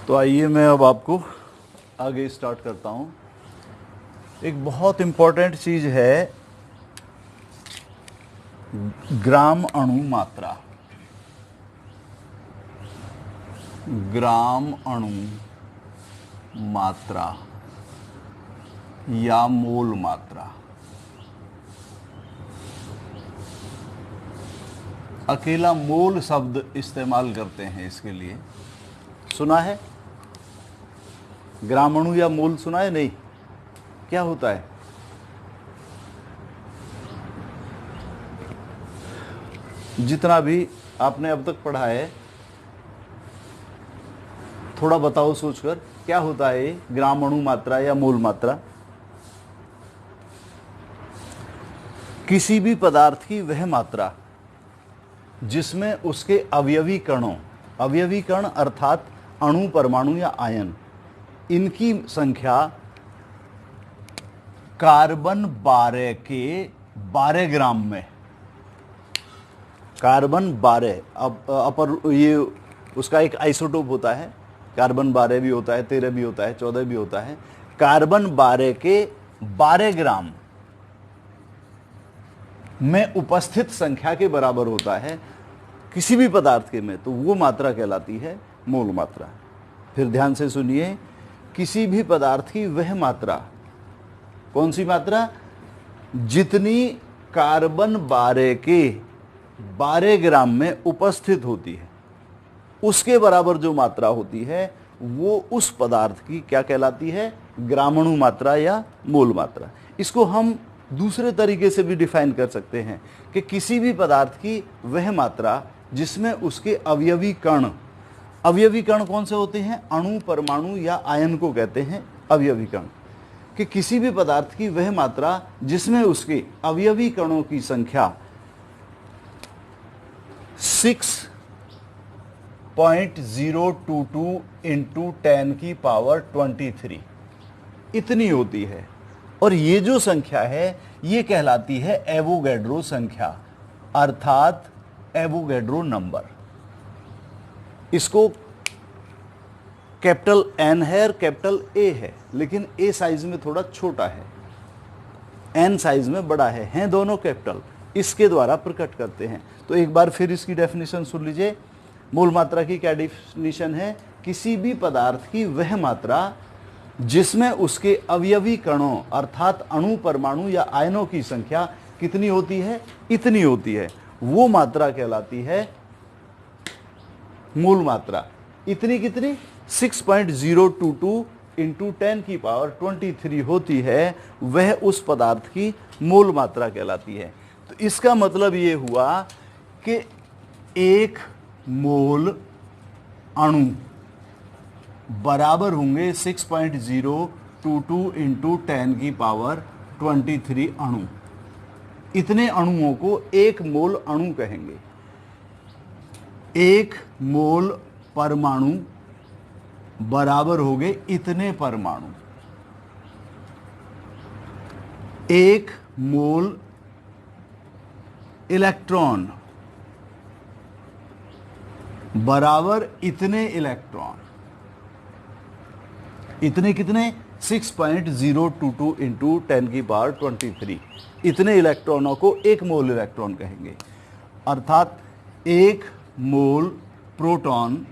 तो आइए मैं अब आपको आगे स्टार्ट करता हूँ। एक बहुत इम्पोर्टेंट चीज़ है ग्राम अणु मात्रा। ग्राम अणु मात्रा या मोल मात्रा। अकेला मोल शब्द इस्तेमाल करते हैं इसके लिए। सुना है ग्राम अणु या मोल? सुना है? नहीं। क्या होता है? जितना भी आपने अब तक पढ़ा है थोड़ा बताओ सोचकर, क्या होता है ये ग्राम अणु मात्रा या मोल मात्रा? किसी भी पदार्थ की वह मात्रा जिसमें उसके अवयवी कणों, अवयवी कण अर्थात अणु, परमाणु या आयन, इनकी संख्या कार्बन 12 के 12 ग्राम में। कार्बन 12 अपर ये उसका एक आइसोटोप होता है। कार्बन 12 भी होता है, 13 भी होता है, 14 भी होता है। कार्बन 12 के 12 ग्राम में उपस्थित संख्या के बराबर होता है किसी भी पदार्थ के में, तो वो मात्रा कहलाती है मोल मात्रा। फिर ध्यान से सुनिए, किसी भी पदार्थ की वह मात्रा, कौन सी मात्रा? जितनी कार्बन 12 के 12 ग्राम में उपस्थित होती है, उसके बराबर जो मात्रा होती है वो उस पदार्थ की क्या कहलाती है? ग्रामाणु मात्रा या मोल मात्रा। इसको हम दूसरे तरीके से भी डिफाइन कर सकते हैं कि किसी भी पदार्थ की वह मात्रा जिसमें उसके अवयवी कण, अवयवी कण कौन से होते हैं? अणु, परमाणु या आयन को कहते हैं अवयवी कण। कि किसी भी पदार्थ की वह मात्रा जिसमें उसके अवयवी कणों की संख्या 6.022 इंटू 10 की पावर 23 इतनी होती है। और ये जो संख्या है ये कहलाती है एवोगैड्रो संख्या अर्थात एवोगैड्रो नंबर। इसको कैपिटल एन है और कैपिटल ए है, लेकिन ए साइज में थोड़ा छोटा है, एन साइज में बड़ा है, हैं दोनों कैपिटल, इसके द्वारा प्रकट करते हैं। तो एक बार फिर इसकी डेफिनेशन सुन लीजिए। मोल मात्रा की क्या डेफिनेशन है? किसी भी पदार्थ की वह मात्रा जिसमें उसके अवयवी कणों अर्थात अणु, परमाणु या आयनों की संख्या कितनी होती है? इतनी होती है, वो मात्रा कहलाती है मोल मात्रा। इतनी कितनी? 6.022 इंटू 10 की पावर 23 होती है, वह उस पदार्थ की मोल मात्रा कहलाती है। तो इसका मतलब ये हुआ कि एक मोल अणु बराबर होंगे 6.022 इंटू 10 की पावर 23 अणु। इतने अणुओं को एक मोल अणु कहेंगे। एक मोल परमाणु बराबर हो गए इतने परमाणु। एक मोल इलेक्ट्रॉन बराबर इतने इलेक्ट्रॉन। इतने कितने? 6.022 इंटू 10 की पावर 23। इतने इलेक्ट्रॉनों को एक मोल इलेक्ट्रॉन कहेंगे। अर्थात एक मोल प्रोटॉन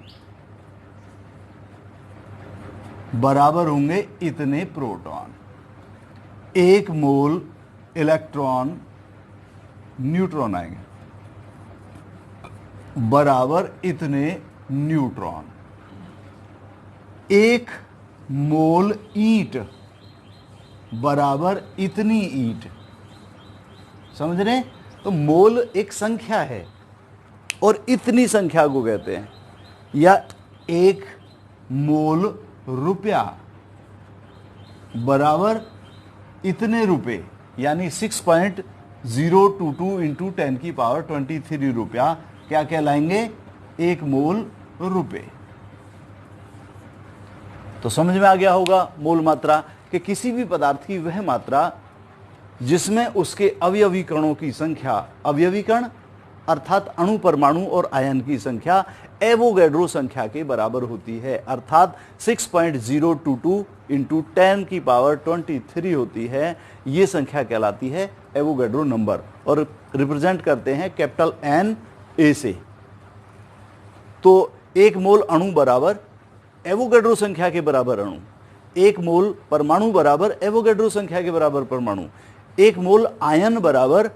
बराबर होंगे इतने प्रोटॉन। एक मोल इलेक्ट्रॉन, न्यूट्रॉन आएंगे, बराबर इतने न्यूट्रॉन। एक मोल ईंट बराबर इतनी ईंट। समझ रहे? तो मोल एक संख्या है और इतनी संख्या को कहते हैं। या एक मोल रुपया बराबर इतने रुपए, यानी 6.022 इंटू 10 की पावर 23 रुपया क्या कहलाएंगे? एक मोल रुपए। तो समझ में आ गया होगा मोल मात्रा कि किसी भी पदार्थ की वह मात्रा जिसमें उसके अवयवी कणों की संख्या, अवयवी कण अर्थात अणु, परमाणु और आयन की संख्या एवोगैड्रो संख्या के बराबर होती है, अर्थात 6.022 इंटू 10 की पावर 23 होती है। ये संख्या कहलाती है एवोगैड्रो नंबर और रिप्रेजेंट करते हैं कैपिटल एन ए से। तो एक मोल अणु बराबर एवोगैड्रो संख्या के बराबर अणु, एक मोल परमाणु बराबर एवोगैड्रो संख्या के बराबर परमाणु, एक मोल आयन बराबर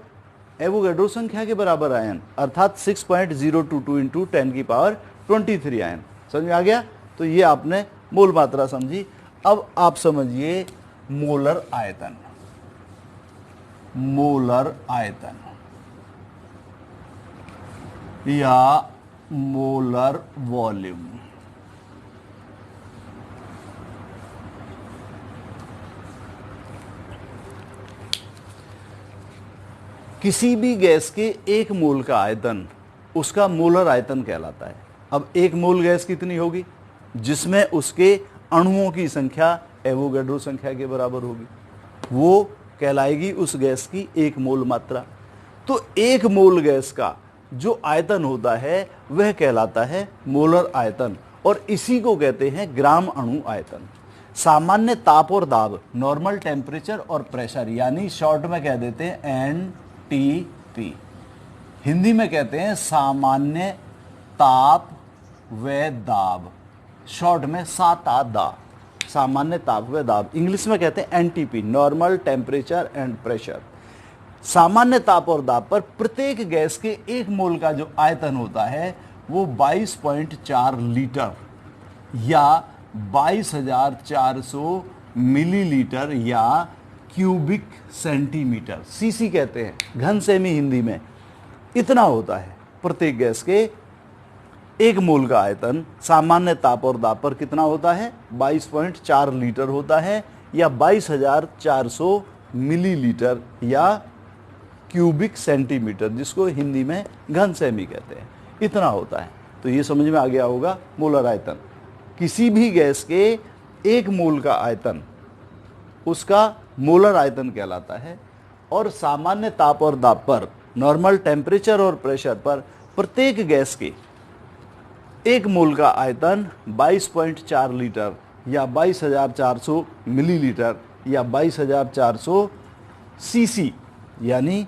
एवोगैड्रो संख्या के बराबर आयन, अर्थात 6.022 इंटू 10 की पावर 23 आयन। समझ में आ गया? तो ये आपने मोल मात्रा समझी। अब आप समझिए मोलर आयतन। मोलर आयतन या मोलर वॉल्यूम। किसी भी गैस के एक मोल का आयतन उसका मोलर आयतन कहलाता है। अब एक मोल गैस कितनी होगी? जिसमें उसके अणुओं की संख्या एवोगैड्रो संख्या के बराबर होगी, वो कहलाएगी उस गैस की एक मोल मात्रा। तो एक मोल गैस का जो आयतन होता है वह कहलाता है मोलर आयतन और इसी को कहते हैं ग्राम अणु आयतन। सामान्य ताप और दाब, नॉर्मल टेम्परेचर और प्रेशर, यानी शॉर्ट में कह देते हैं NTP, हिंदी में कहते हैं सामान्य ताप व दाब, शॉर्ट में सा-ता-दा, सामान्य ताप व दाब। इंग्लिश में कहते हैं NTP, normal temperature and pressure. सामान्य ताप और दाब पर प्रत्येक गैस के एक मोल का जो आयतन होता है वो 22.4 लीटर या 22,400 मिलीलीटर या क्यूबिक सेंटीमीटर, सीसी कहते हैं घन सेमी हिंदी में, इतना होता है। प्रत्येक गैस के एक मोल का आयतन सामान्य ताप और दाब पर कितना होता है? 22.4 लीटर होता है या 22,400 मिलीलीटर या क्यूबिक सेंटीमीटर, जिसको हिंदी में घन सेमी कहते हैं, इतना होता है। तो ये समझ में आ गया होगा मोलर आयतन। किसी भी गैस के एक मोल का आयतन उसका मोलर आयतन कहलाता है और सामान्य ताप और दाब पर, नॉर्मल टेम्परेचर और प्रेशर पर प्रत्येक गैस के एक मोल का आयतन 22.4 लीटर या 22,400 मिलीलीटर या 22,400 सीसी यानी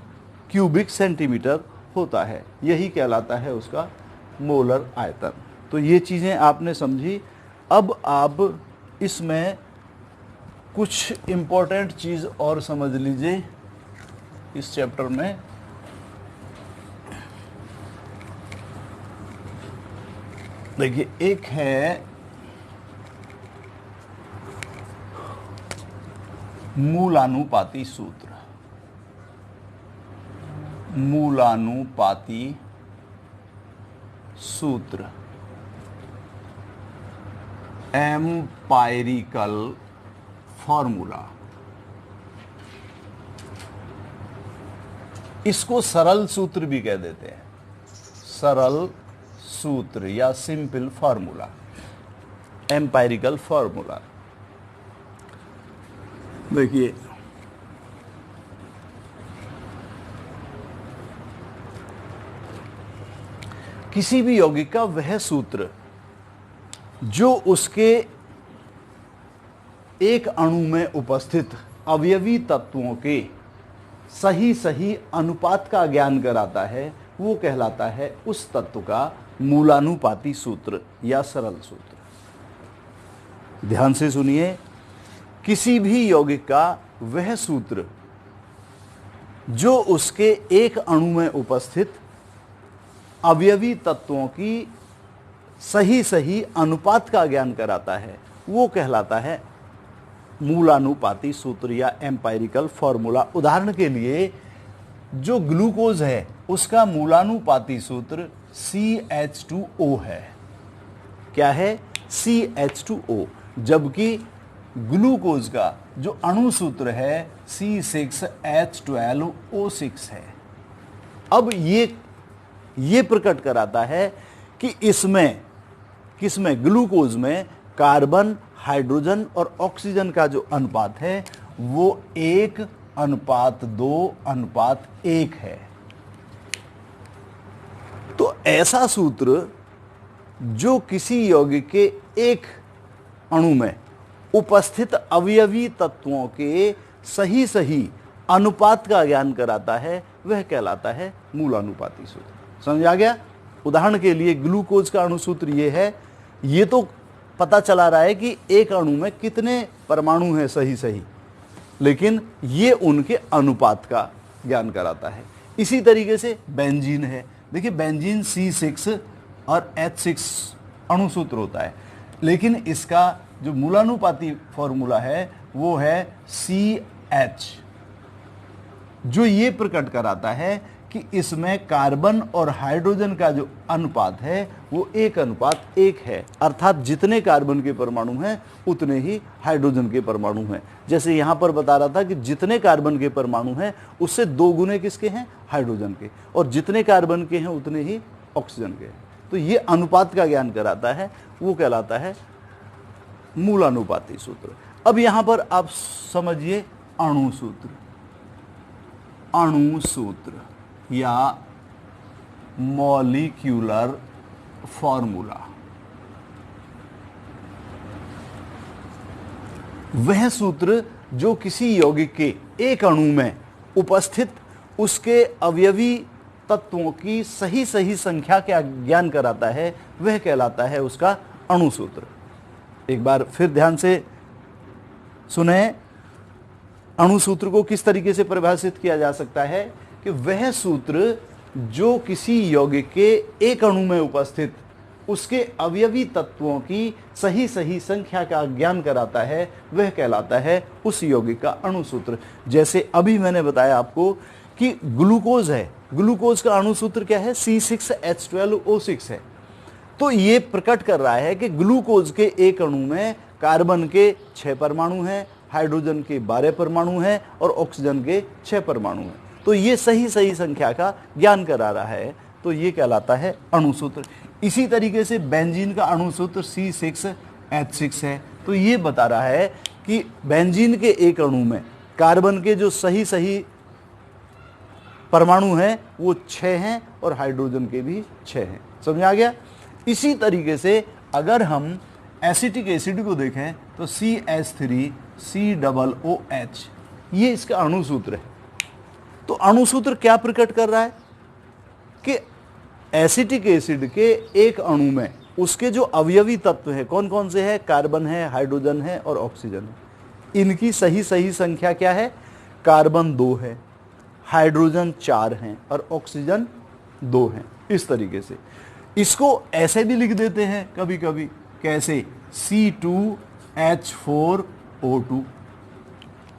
क्यूबिक सेंटीमीटर होता है। यही कहलाता है उसका मोलर आयतन। तो ये चीज़ें आपने समझी। अब आप इसमें कुछ इम्पोर्टेंट चीज़ और समझ लीजिए इस चैप्टर में। देखिए, एक है मूलानुपाती सूत्र। मूलानुपाती सूत्र, एम्पायरिकल फॉर्मूला। इसको सरल सूत्र भी कह देते हैं, सरल सूत्र या सिंपल फॉर्मूला, एम्पायरिकल फॉर्मूला। देखिए, किसी भी यौगिक का वह सूत्र जो उसके एक अणु में उपस्थित अवयवी तत्वों के सही सही अनुपात का ज्ञान कराता है, वो कहलाता है उस तत्व का मूलानुपाती सूत्र या सरल सूत्र। ध्यान से सुनिए, किसी भी यौगिक का वह सूत्र जो उसके एक अणु में उपस्थित अवयवी तत्वों की सही सही अनुपात का ज्ञान कराता है, वो कहलाता है मूलानुपाती सूत्र या एम्पायरिकल फॉर्मूला। उदाहरण के लिए, जो ग्लूकोज है उसका मूलानुपाती सूत्र CH2O है। क्या है? CH2O। जबकि ग्लूकोज का जो अणु सूत्र है C6H12O6 है। अब ये प्रकट कराता है कि इसमें किसमें, ग्लूकोज में कार्बन, हाइड्रोजन और ऑक्सीजन का जो अनुपात है वो 1:2:1 है। ऐसा सूत्र जो किसी यौगिक के एक अणु में उपस्थित अवयवी तत्वों के सही सही अनुपात का ज्ञान कराता है, वह कहलाता है मूलानुपाती सूत्र। समझ आ गया? उदाहरण के लिए ग्लूकोज का अणुसूत्र ये है। ये तो पता चला रहा है कि एक अणु में कितने परमाणु हैं सही सही, लेकिन ये उनके अनुपात का ज्ञान कराता है। इसी तरीके से बेंजीन है। देखिए बेंजीन C6 और H6 अणुसूत्र होता है, लेकिन इसका जो मूलानुपाती फॉर्मूला है वो है CH, जो ये प्रकट कराता है कि इसमें कार्बन और हाइड्रोजन का जो अनुपात है वो 1:1 है। अर्थात जितने कार्बन के परमाणु हैं उतने ही हाइड्रोजन के परमाणु हैं। जैसे यहाँ पर बता रहा था कि जितने कार्बन के परमाणु हैं उससे 2 गुने किसके हैं? हाइड्रोजन के। और जितने कार्बन के हैं उतने ही ऑक्सीजन के। तो ये अनुपात का ज्ञान कराता है, वो कहलाता है मूलानुपाती सूत्र। अब यहाँ पर आप समझिए अणुसूत्र। अणुसूत्र या मॉलिक्यूलर फॉर्मूला वह सूत्र जो किसी यौगिक के एक अणु में उपस्थित उसके अवयवी तत्वों की सही सही संख्या का ज्ञान कराता है, वह कहलाता है उसका अणुसूत्र। एक बार फिर ध्यान से सुने, अणुसूत्र को किस तरीके से परिभाषित किया जा सकता है कि वह सूत्र जो किसी यौगिक के एक अणु में उपस्थित उसके अवयवी तत्वों की सही सही संख्या का ज्ञान कराता है, वह कहलाता है उस यौगिक का अणुसूत्र। जैसे अभी मैंने बताया आपको कि ग्लूकोज है, ग्लूकोज का अणुसूत्र क्या है? C6H12O6 है। तो ये प्रकट कर रहा है कि ग्लूकोज के एक अणु में कार्बन के 6 परमाणु हैं, हाइड्रोजन के 12 परमाणु हैं और ऑक्सीजन के 6 परमाणु हैं। तो ये सही सही संख्या का ज्ञान करा रहा है, तो ये कहलाता है अणुसूत्र। इसी तरीके से बेंजीन का अणुसूत्र C6H6 है। तो ये बता रहा है कि बेंजीन के एक अणु में कार्बन के जो सही सही परमाणु हैं वो 6 हैं और हाइड्रोजन के भी 6 हैं। समझ आ गया? इसी तरीके से अगर हम एसिटिक एसिड को देखें तो CH3COOH ये इसका अणुसूत्र है। तो अणुसूत्र क्या प्रकट कर रहा है कि एसिटिक एसिड के एक अणु में उसके जो अवयवी तत्व हैं कौन कौन से हैं? कार्बन है, हाइड्रोजन है और ऑक्सीजन है। इनकी सही सही संख्या क्या है? कार्बन 2 है, हाइड्रोजन 4 हैं और ऑक्सीजन 2 हैं। इस तरीके से इसको ऐसे भी लिख देते हैं कभी कभी, कैसे? C2H4O2।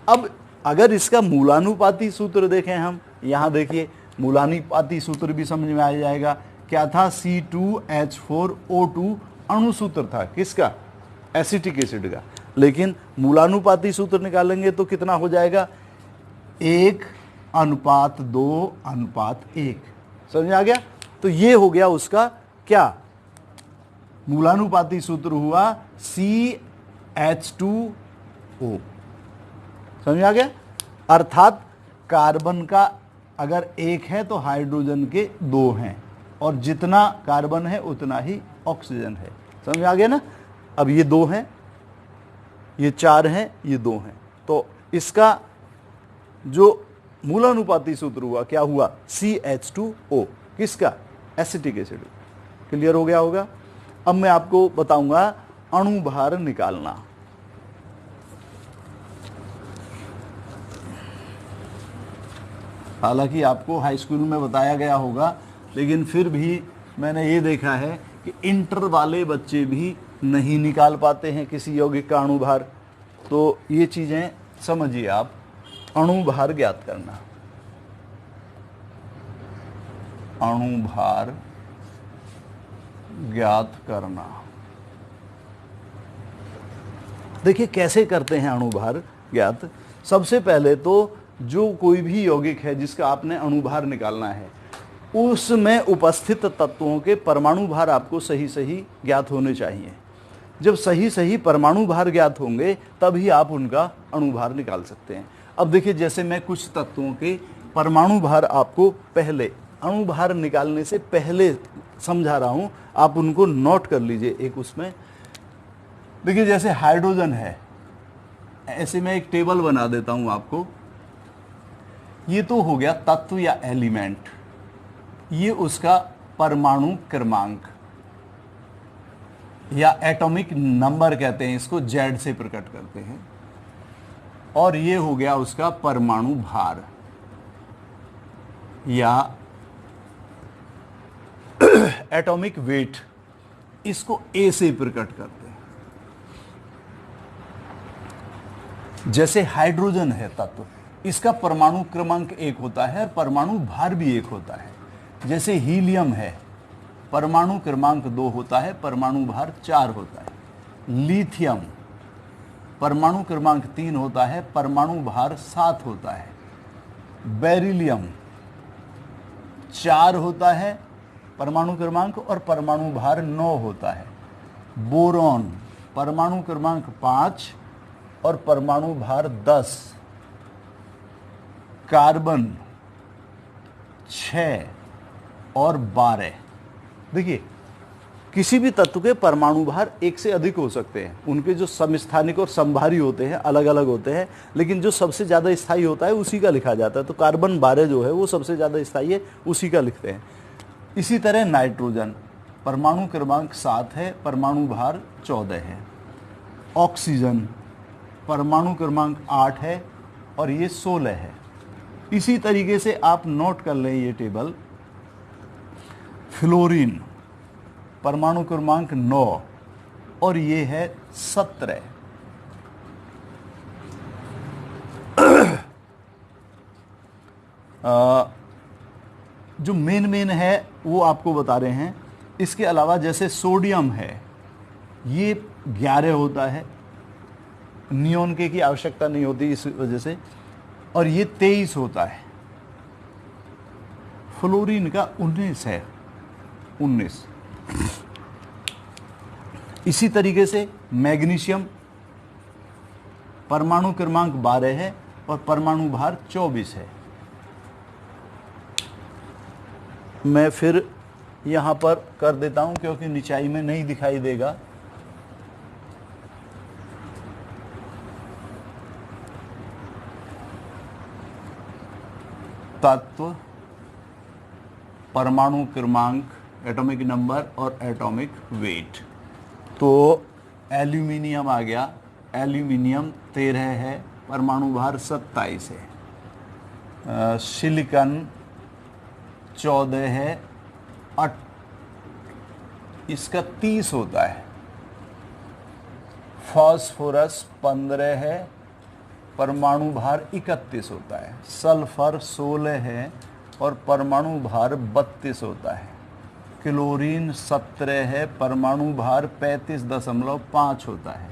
अब अगर इसका मूलानुपाती सूत्र देखें हम, यहां देखिए मूलानुपाती सूत्र भी समझ में आ जाएगा। क्या था? C2H4O2 अणुसूत्र था किसका? एसिटिक एसिड का। लेकिन मूलानुपाती सूत्र निकालेंगे तो कितना हो जाएगा? 1:2:1। समझ आ गया? तो ये हो गया उसका क्या? मूलानुपाती सूत्र हुआ CH2O। समझ आ गया? अर्थात कार्बन का अगर 1 है तो हाइड्रोजन के 2 हैं और जितना कार्बन है उतना ही ऑक्सीजन है। समझ आ गया ना? अब ये 2 हैं, ये 4 हैं, ये 2 हैं। तो इसका जो मूलानुपाती सूत्र हुआ क्या हुआ? CH2O। किसका? Acetic acid. क्लियर हो गया होगा? अब मैं आपको बताऊंगा अणुभार निकालना। हालांकि आपको हाई स्कूल में बताया गया होगा, लेकिन फिर भी मैंने ये देखा है कि इंटर वाले बच्चे भी नहीं निकाल पाते हैं किसी यौगिक का अणुभार। तो ये चीज़ें समझिए आप। अणुभार ज्ञात करना, अणुभार ज्ञात करना। देखिए कैसे करते हैं अणुभार ज्ञात। सबसे पहले तो जो कोई भी यौगिक है जिसका आपने अणुभार निकालना है, उसमें उपस्थित तत्वों के परमाणु भार आपको सही सही ज्ञात होने चाहिए। जब सही सही परमाणु भार ज्ञात होंगे तभी आप उनका अणुभार निकाल सकते हैं। अब देखिए जैसे मैं कुछ तत्वों के परमाणु भार आपको पहले अणुभार निकालने से पहले समझा रहा हूं, आप उनको नोट कर लीजिए। एक उसमें देखिए, जैसे हाइड्रोजन है, ऐसे मैं एक टेबल बना देता हूं आपको। ये तो हो गया तत्व या एलिमेंट, ये उसका परमाणु क्रमांक या एटॉमिक नंबर कहते हैं, इसको जेड से प्रकट करते हैं। और ये हो गया उसका परमाणु भार या एटॉमिक वेट, इसको ए से प्रकट करते हैं। जैसे हाइड्रोजन है तत्व, इसका परमाणु क्रमांक 1 होता है और परमाणु भार भी 1 होता है। जैसे हीलियम है, परमाणु क्रमांक 2 होता है, परमाणु भार 4 होता है। लिथियम परमाणु क्रमांक 3 होता है, परमाणु भार 7 होता है। बेरिलियम 4 होता है परमाणु क्रमांक और परमाणु भार 9 होता है। बोरॉन परमाणु क्रमांक 5 और परमाणु भार 10। कार्बन 6 और 12। देखिए, किसी भी तत्व के परमाणु भार 1 से अधिक हो सकते हैं, उनके जो समस्थानिक और समभारी होते हैं अलग अलग होते हैं, लेकिन जो सबसे ज़्यादा स्थायी होता है उसी का लिखा जाता है। तो कार्बन 12 जो है वो सबसे ज़्यादा स्थायी है, उसी का लिखते हैं। इसी तरह नाइट्रोजन परमाणु क्रमांक 7 है, परमाणु भार 14 है। ऑक्सीजन परमाणु क्रमांक 8 है और ये 16 है। इसी तरीके से आप नोट कर लें ये टेबल। फ्लोरीन परमाणु क्रमांक 9 और ये है 17। जो मेन है वो आपको बता रहे हैं। इसके अलावा जैसे सोडियम है, ये 11 होता है, नियोन के की आवश्यकता नहीं होती इस वजह से, और ये 23 होता है। फ्लोरीन का 19 है, 19। इसी तरीके से मैग्नीशियम परमाणु क्रमांक 12 है और परमाणु भार 24 है। मैं फिर यहां पर कर देता हूं क्योंकि निचाई में नहीं दिखाई देगा। तत्व, परमाणु क्रमांक, एटॉमिक नंबर और एटॉमिक वेट। तो एल्यूमिनियम आ गया, एल्यूमिनियम 13 है, परमाणु भार 27 है। सिलिकॉन 14 है, इसका 30 होता है। फास्फोरस 15 है, परमाणु भार 31 होता है। सल्फर 16 है और परमाणु भार 32 होता है। क्लोरीन 17 है, परमाणु भार 35.5 होता है।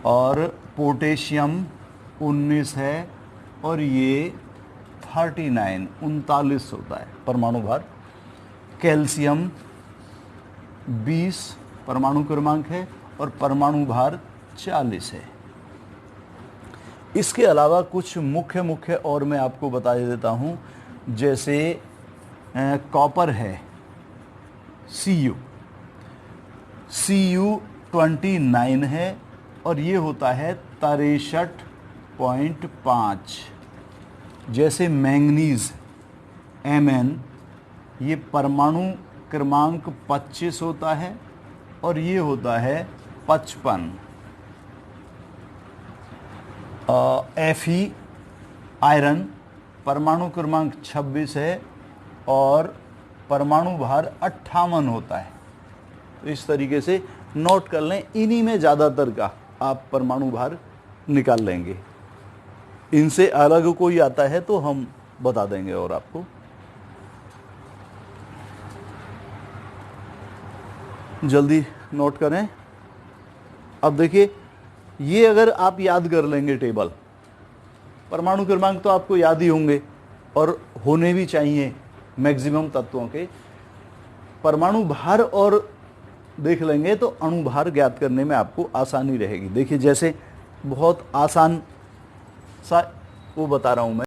और पोटेशियम 19 है और ये 39 होता है परमाणु भार। कैल्शियम 20 परमाणु क्रमांक है और परमाणु भार 40 है। इसके अलावा कुछ मुख्य और मैं आपको बता देता हूँ। जैसे कॉपर है, Cu 29 है और ये होता है 63.5। जैसे मैंगनीज Mn, ये परमाणु क्रमांक 25 होता है और ये होता है 55। Fe आयरन परमाणु क्रमांक 26 है और परमाणु भार 58 होता है। तो इस तरीके से नोट कर लें, इन्हीं में ज़्यादातर का आप परमाणु भार निकाल लेंगे। इनसे अलग कोई आता है तो हम बता देंगे और आपको। जल्दी नोट करें। अब देखिए, ये अगर आप याद कर लेंगे टेबल, परमाणु क्रमांक तो आपको याद ही होंगे और होने भी चाहिए मैक्सिमम तत्वों के। परमाणु भार और देख लेंगे तो अणु भार ज्ञात करने में आपको आसानी रहेगी। देखिए, जैसे बहुत आसान सा वो बता रहा हूं मैं।